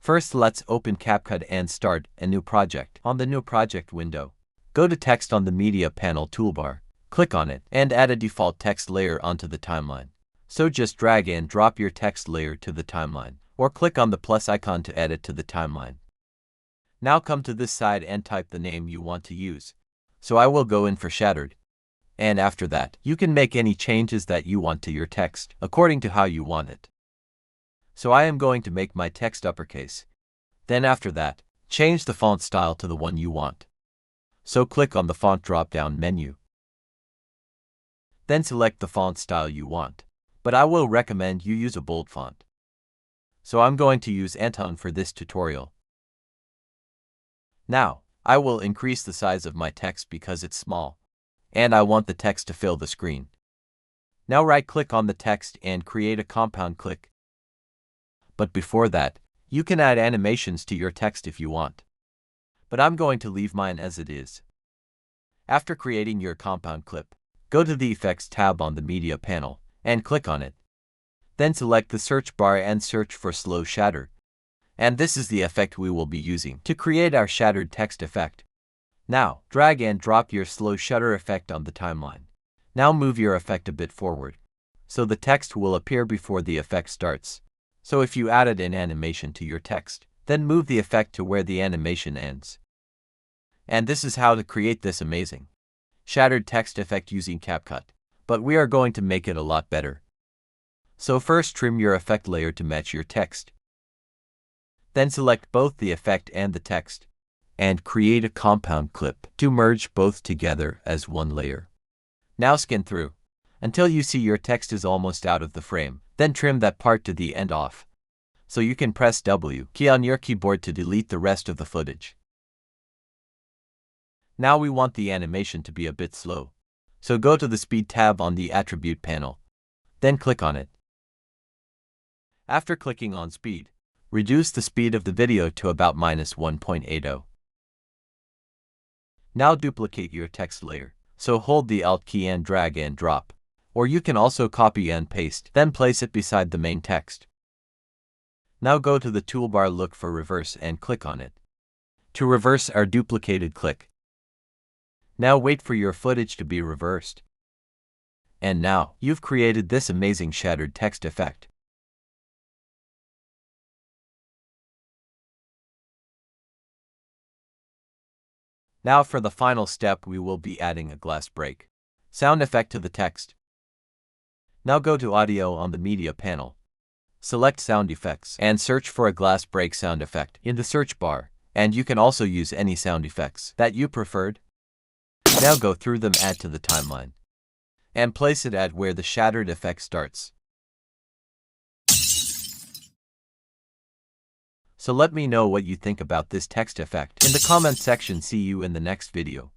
First, let's open CapCut and start a new project. On the New Project window, go to Text on the Media panel toolbar, click on it, and add a default text layer onto the timeline. So just drag and drop your text layer to the timeline, or click on the plus icon to add it to the timeline. Now come to this side and type the name you want to use. So I will go in for Shattered. And after that, you can make any changes that you want to your text, according to how you want it. So I am going to make my text uppercase. Then after that, change the font style to the one you want. So click on the font drop-down menu. Then select the font style you want. But I will recommend you use a bold font. So I'm going to use Anton for this tutorial. Now, I will increase the size of my text because it's small, and I want the text to fill the screen. Now right-click on the text and create a compound click. But before that, you can add animations to your text if you want. But I'm going to leave mine as it is. After creating your compound clip, go to the Effects tab on the Media panel and click on it. Then select the search bar and search for Slow Shatter. And this is the effect we will be using to create our shattered text effect. Now, drag and drop your slow shutter effect on the timeline. Now move your effect a bit forward, so the text will appear before the effect starts. So if you added an animation to your text, then move the effect to where the animation ends. And this is how to create this amazing shattered text effect using CapCut. But we are going to make it a lot better. So first trim your effect layer to match your text. Then select both the effect and the text, and create a compound clip to merge both together as one layer. Now scan through until you see your text is almost out of the frame, then trim that part to the end off. So you can press W key on your keyboard to delete the rest of the footage. Now we want the animation to be a bit slow. So go to the Speed tab on the Attribute panel, then click on it. After clicking on Speed, reduce the speed of the video to about -1.80. Now duplicate your text layer, so hold the Alt key and drag and drop. Or you can also copy and paste, then place it beside the main text. Now go to the toolbar, look for Reverse and click on it. To reverse our duplicated click. Now wait for your footage to be reversed. And now, you've created this amazing shattered text effect. Now for the final step, we will be adding a glass break sound effect to the text. Now go to Audio on the Media panel. Select Sound Effects and search for a glass break sound effect in the search bar, and you can also use any sound effects that you preferred. Now go through them, add to the timeline, and place it at where the shattered effect starts. So let me know what you think about this text effect in the comment section. See you in the next video.